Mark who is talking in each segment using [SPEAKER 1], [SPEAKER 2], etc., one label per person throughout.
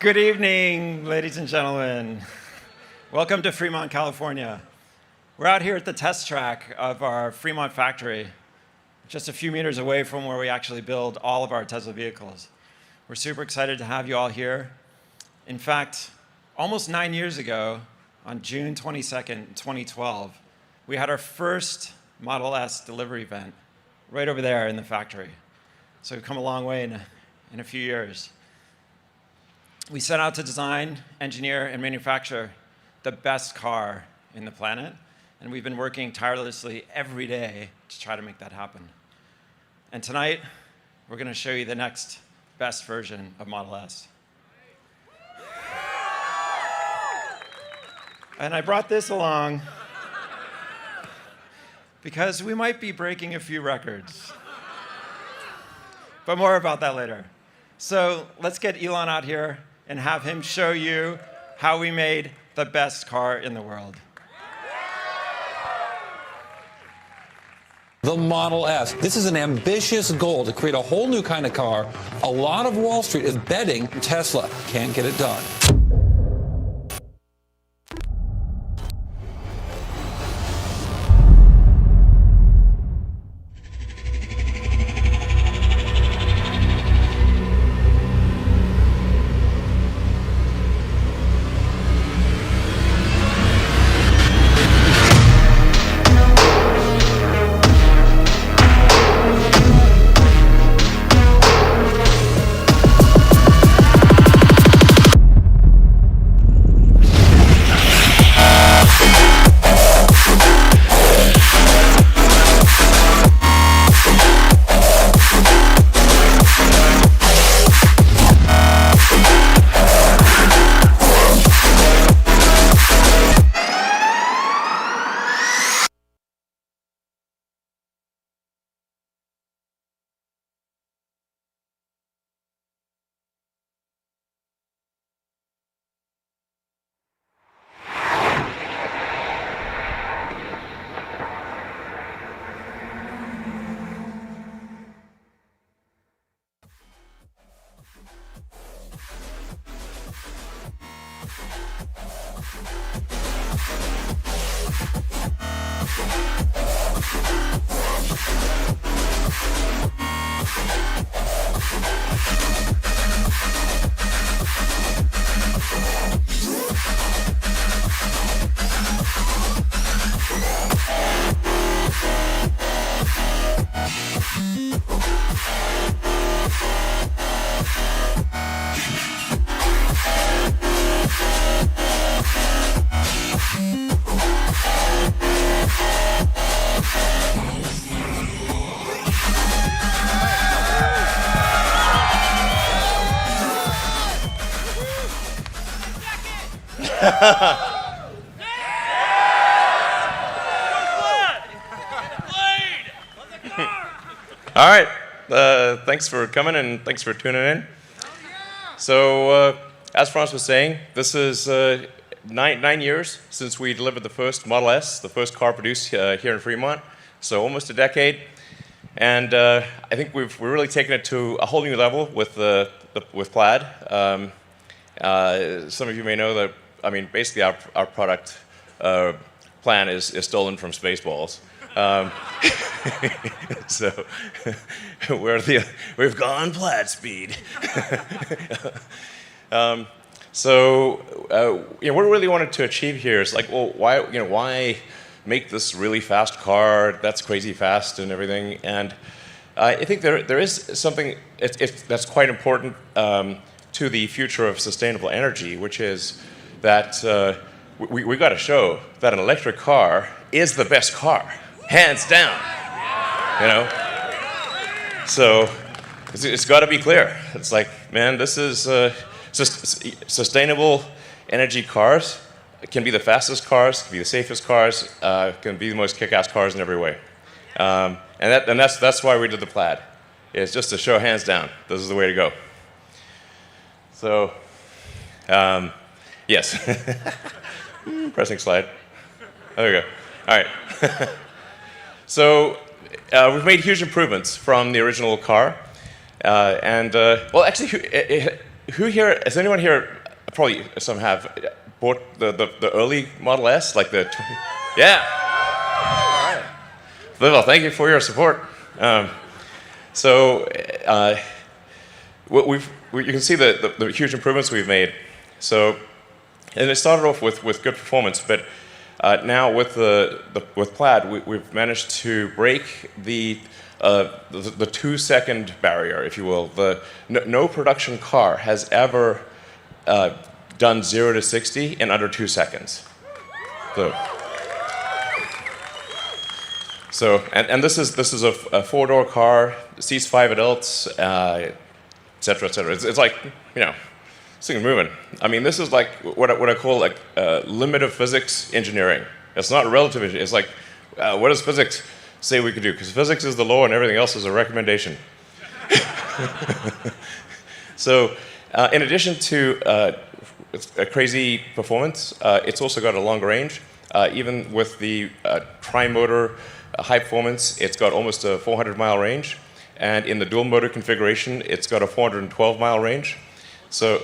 [SPEAKER 1] Good evening, ladies and gentlemen. Welcome to Fremont, California. We're out here at the test track of our Fremont factory, just a few meters away from where we actually build all of our Tesla vehicles. We're super excited to have you all here. In fact, almost 9 years ago, on June 22nd, 2012, we had our first Model S delivery event right over there in the factory. So we've come a long way in a few years. We set out to design, engineer, and manufacture the best car in the planet, and we've been working tirelessly every day to try to make that happen. And tonight, we're going to show you the next best version of Model S. And I brought this along because we might be breaking a few records. But more about that later. So let's get Elon out here and have him show you how we made the best car in the world.
[SPEAKER 2] The Model S. This is an ambitious goal to create a whole new kind of car. A lot of Wall Street is betting Tesla can't get it done.
[SPEAKER 3] All right, thanks for coming and thanks for tuning in. So, as Franz was saying, this is 9 years since we delivered the first Model S, the first car produced here in Fremont, so almost a decade. And I think we're really taken it to a whole new level with Plaid. Some of you may know that, I mean, basically our product plan is stolen from Spaceballs. So we've gone Plaid speed. So what we really wanted to achieve here is like, well, why make this really fast car that's crazy fast and everything? And I think there is something that's quite important to the future of sustainable energy, which is that we got to show that an electric car is the best car, hands down. You know, so it's got to be clear. It's like, man, this is sustainable energy cars. It can be the fastest cars, can be the safest cars, can be the most kick-ass cars in every way. And that's why we did the Plaid. It's just to show hands down, this is the way to go. So, yes. Pressing slide. There we go. All right. So, we've made huge improvements from the original car. Well, actually, who here, has anyone here, probably some have, bought the early Model S, like the, yeah. All right. Well, thank you for your support. You can see the huge improvements we've made. So, and it started off with good performance, but now with Plaid, we've managed to break the 2-second barrier, if you will. No production car has ever done 0 to 60 in under 2 seconds. And this is a 4-door car, seats 5 adults, et cetera, et cetera. It's like, this thing's moving. I mean, this is like what I call like limit of physics engineering. It's not relative engineering. It's like, what does physics say we could do? Because physics is the law and everything else is a recommendation. So, in addition to a crazy performance, it's also got a longer range. Even with the tri-motor high performance, it's got almost a 400-mile range. And in the dual motor configuration, it's got a 412-mile range. So,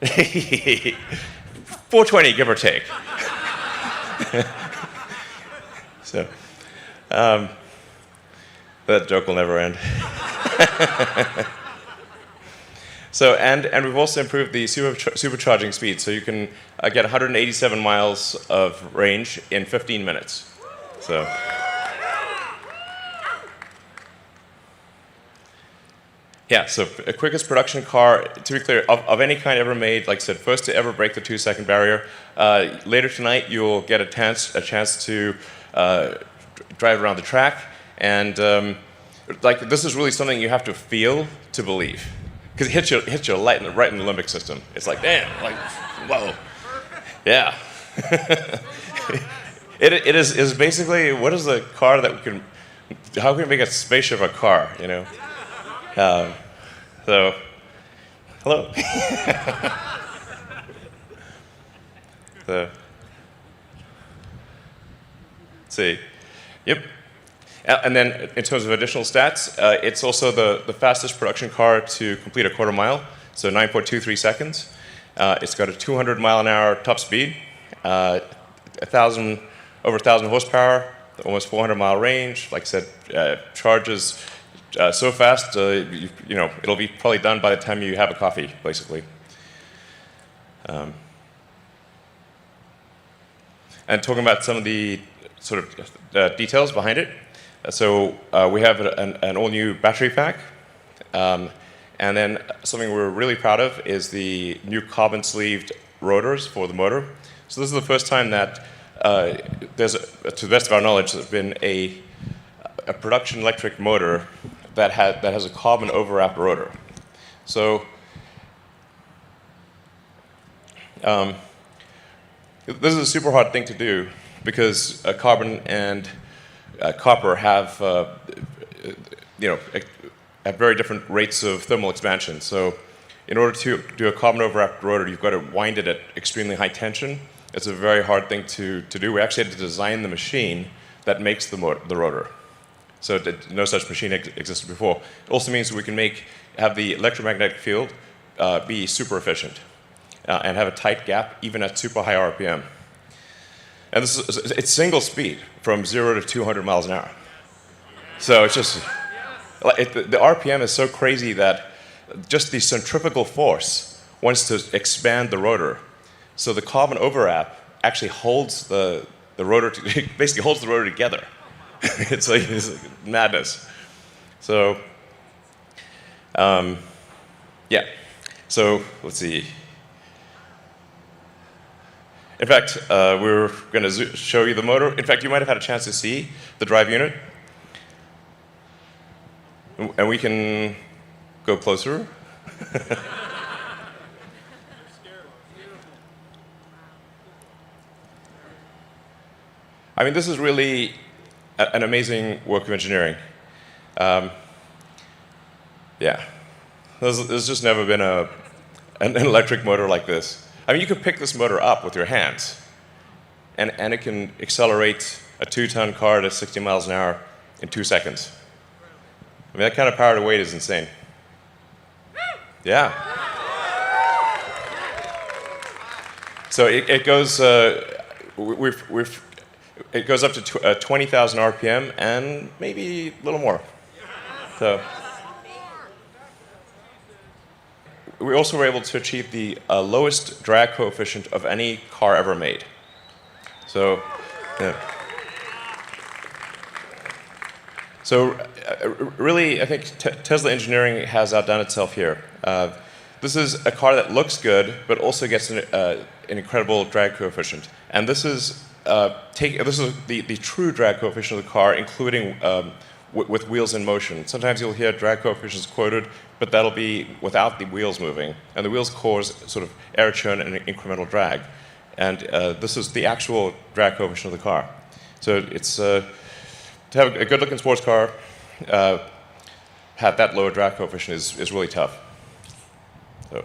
[SPEAKER 3] 420, give or take. So, that joke will never end. So, and we've also improved the supercharging speed, so you can get 187 miles of range in 15 minutes. So. Yeah, so quickest production car, to be clear, of any kind ever made, like I said, first to ever break the 2-second barrier. Later tonight, you'll get a chance to drive around the track, and like this is really something you have to feel to believe, because it hits you right in the limbic system. It's like, damn, like, whoa, yeah. It is basically, what is the car that we can, how can we make a spaceship a car, So, hello. Let's see. Yep. And then in terms of additional stats, it's also the fastest production car to complete a quarter mile, so 9.23 seconds. It's got a 200-mile-an-hour top speed, over 1,000 horsepower, almost 400-mile range. Like I said, charges so fast, it'll be probably done by the time you have a coffee, basically. And talking about some of the sort of details behind it. So we have an all-new battery pack. And then something we're really proud of is the new carbon-sleeved rotors for the motor. So this is the first time that to the best of our knowledge, there's been a production electric motor that has a carbon overwrapped rotor. So this is a super hard thing to do because carbon and copper have very different rates of thermal expansion. So in order to do a carbon overwrapped rotor, you've got to wind it at extremely high tension. It's a very hard thing to do. We actually had to design the machine that makes the rotor. So no such machine existed before. It also means we can have the electromagnetic field be super efficient and have a tight gap even at super high RPM. And it's single speed from 0 to 200 miles an hour. So it's just, the RPM is so crazy that just the centrifugal force wants to expand the rotor. So the carbon overwrap actually holds the rotor, basically holds the rotor together. It's like madness. So, yeah. So let's see. In fact, we're going to show you the motor. In fact, you might have had a chance to see the drive unit. And we can go closer. I mean, this is really an amazing work of engineering. Yeah. There's just never been an electric motor like this. I mean, you could pick this motor up with your hands, and it can accelerate a 2-ton car to 60 miles an hour in 2 seconds. I mean, that kind of power to weight is insane. Yeah. So it goes. It goes up to 20,000 RPM and maybe a little more. So we also were able to achieve the lowest drag coefficient of any car ever made. So, yeah. So really, I think Tesla engineering has outdone itself here. This is a car that looks good, but also gets an incredible drag coefficient. And this is the true drag coefficient of the car, including with wheels in motion. Sometimes you'll hear drag coefficients quoted, but that'll be without the wheels moving. And the wheels cause sort of air churn and incremental drag. And this is the actual drag coefficient of the car. So it's to have a good-looking sports car, have that lower drag coefficient is really tough. So.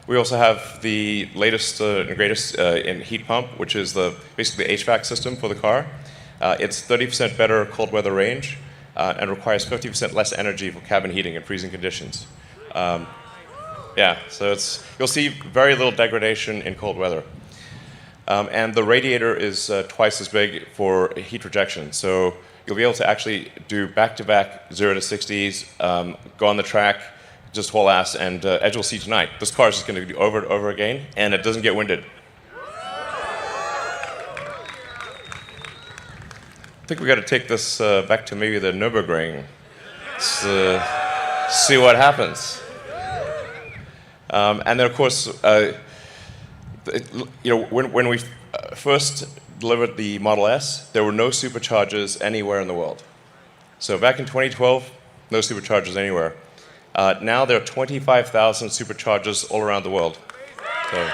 [SPEAKER 3] We also have the latest and greatest in heat pump, which is basically the HVAC system for the car. It's 30% better cold weather range and requires 50% less energy for cabin heating in freezing conditions. Yeah, so you'll see very little degradation in cold weather. And the radiator is twice as big for heat rejection. So you'll be able to actually do back-to-back 0 to 60s, go on the track, just haul ass, and as you'll see tonight, this car is just going to do over and over again, and it doesn't get winded. I think we got to take this back to maybe the Nürburgring. See what happens. And then, of course, when we first delivered the Model S, there were no superchargers anywhere in the world. So back in 2012, no superchargers anywhere. Now there are 25,000 superchargers all around the world. So,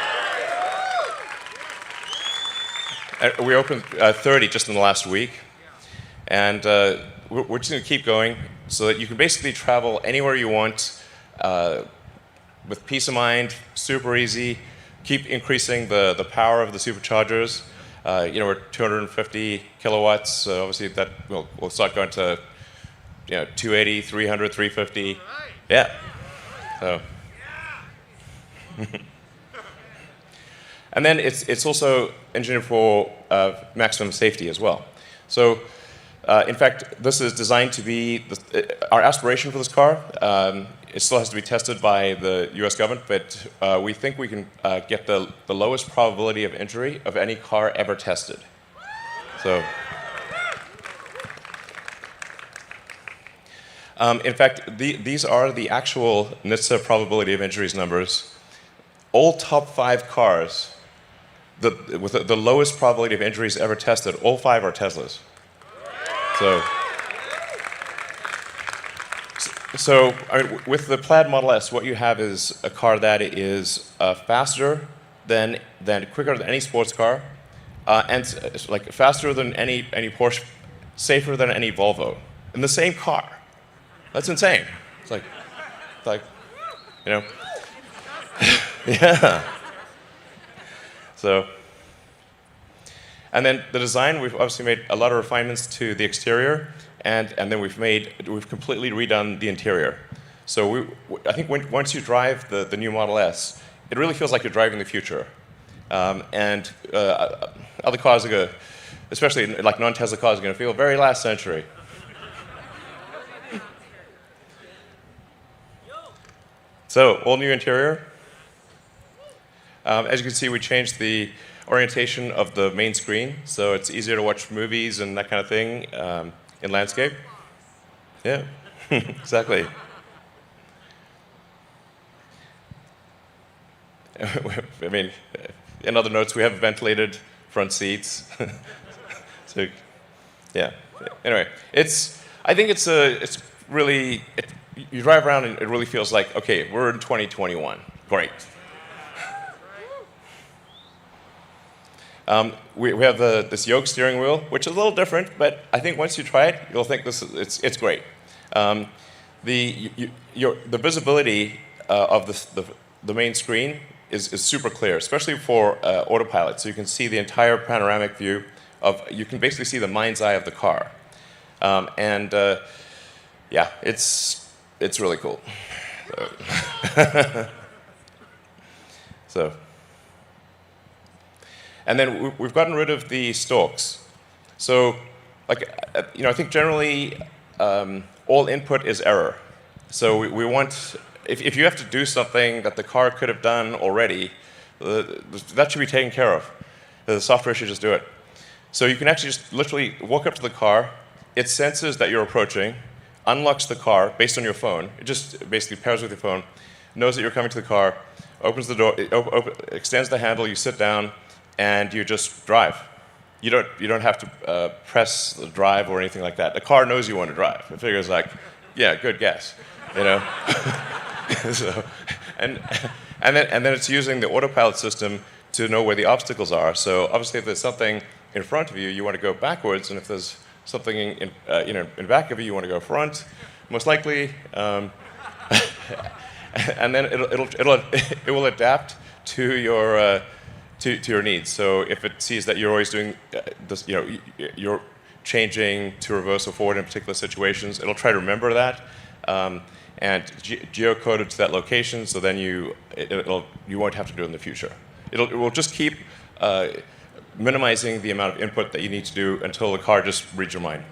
[SPEAKER 3] we opened 30 just in the last week. And we're just going to keep going so that you can basically travel anywhere you want with peace of mind, super easy. Keep increasing the power of the superchargers. We're 250 kilowatts. Obviously, that we'll start going to 280, 300, 350. Yeah. So. And then it's also engineered for maximum safety as well. So, in fact, this is designed to be our aspiration for this car. It still has to be tested by the U.S. government, but we think we can get the lowest probability of injury of any car ever tested. So. In fact, these are the actual NHTSA probability of injuries numbers. All top 5 cars with the lowest probability of injuries ever tested, all 5 are Teslas. So I mean, with the Plaid Model S, what you have is a car that is faster quicker than any sports car, and like faster than any Porsche, safer than any Volvo, in the same car. That's insane. It's like, yeah. So, and then the design, we've obviously made a lot of refinements to the exterior, and then we've completely redone the interior. So I think once you drive the new Model S, it really feels like you're driving the future. And other cars are going to, especially like non-Tesla cars, are going to feel very last century. So, all new interior. As you can see, we changed the orientation of the main screen, so it's easier to watch movies and that kind of thing in landscape. Yeah, exactly. I mean, in other notes, we have ventilated front seats. So, yeah. Anyway, I think it's really. You drive around and it really feels like, okay, we're in 2021. Great. We have this yoke steering wheel, which is a little different, but I think once you try it, you'll think it's great. The visibility of the main screen is super clear, especially for autopilot. So you can see the entire panoramic view you can basically see the mind's eye of the car. Yeah, it's really cool. So And then we've gotten rid of the stalks. So, like, I think generally all input is error. So we want, if you have to do something that the car could have done already, that should be taken care of. The software should just do it. So you can actually just literally walk up to the car, it senses that you're approaching, unlocks the car based on your phone. It just basically pairs with your phone, knows that you're coming to the car, opens the door, extends the handle, you sit down, and you just drive. You don't have to press the drive or anything like that. The car knows you want to drive. It figures like, yeah, good guess, you know. So, and then it's using the autopilot system to know where the obstacles are. So obviously, if there's something in front of you, you want to go backwards, and if there's something in back of you, you want to go front, most likely. And then it will adapt to your to your needs. So if it sees that you're always doing this, you're changing to reverse or forward in particular situations, it'll try to remember that and geocode it to that location. So then you won't have to do it in the future. It will just keep minimizing the amount of input that you need to do until the car just reads your mind.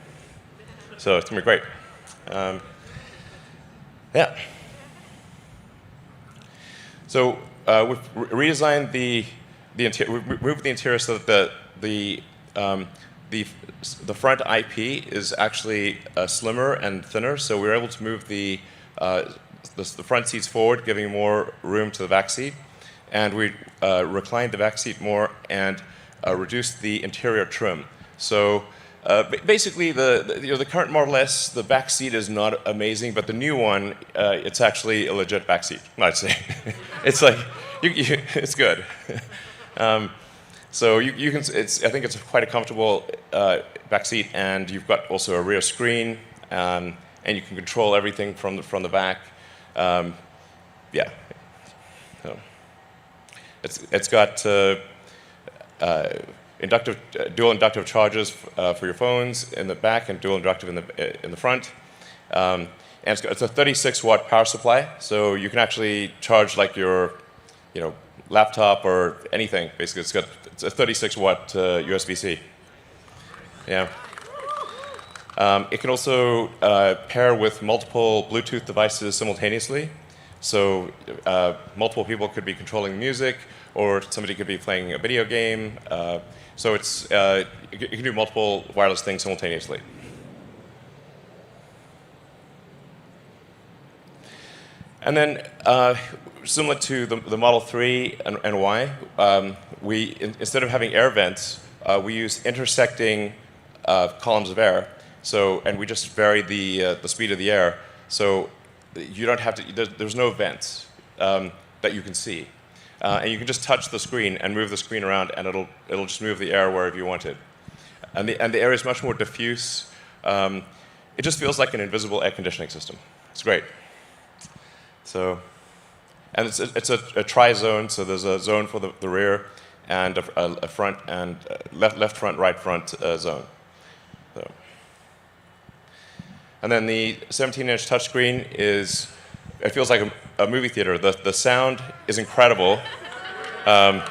[SPEAKER 3] So it's gonna be great. Yeah. So we've redesigned the interior. We moved the interior so that the front IP is actually slimmer and thinner. So we were able to move the front seats forward, giving more room to the back seat, and we reclined the back seat more and reduced the interior trim. So basically, the current Model S, the back seat is not amazing, but the new one, it's actually a legit back seat, I'd say. It's like, it's good. So you can, I think it's quite a comfortable back seat, and you've got also a rear screen, and you can control everything from the back. Yeah. So it's got dual inductive chargers for your phones in the back and dual inductive in the front. And it's a 36-watt power supply, so you can actually charge like your, laptop or anything. Basically, it's a 36-watt USB-C. Yeah. It can also pair with multiple Bluetooth devices simultaneously. So multiple people could be controlling music, or somebody could be playing a video game. So it's you can do multiple wireless things simultaneously. And then, similar to the Model 3 and Y, instead of having air vents, we use intersecting columns of air. So, and we just vary the speed of the air. So you don't have to. There's no vents that you can see, and you can just touch the screen and move the screen around, and it'll just move the air wherever you want it. And the air is much more diffuse. It just feels like an invisible air conditioning system. It's great. So, and it's a tri-zone. So there's a zone for the rear, and a front and left front, right front zone. So. And then the 17-inch touchscreen it feels like a movie theater. The sound is incredible. And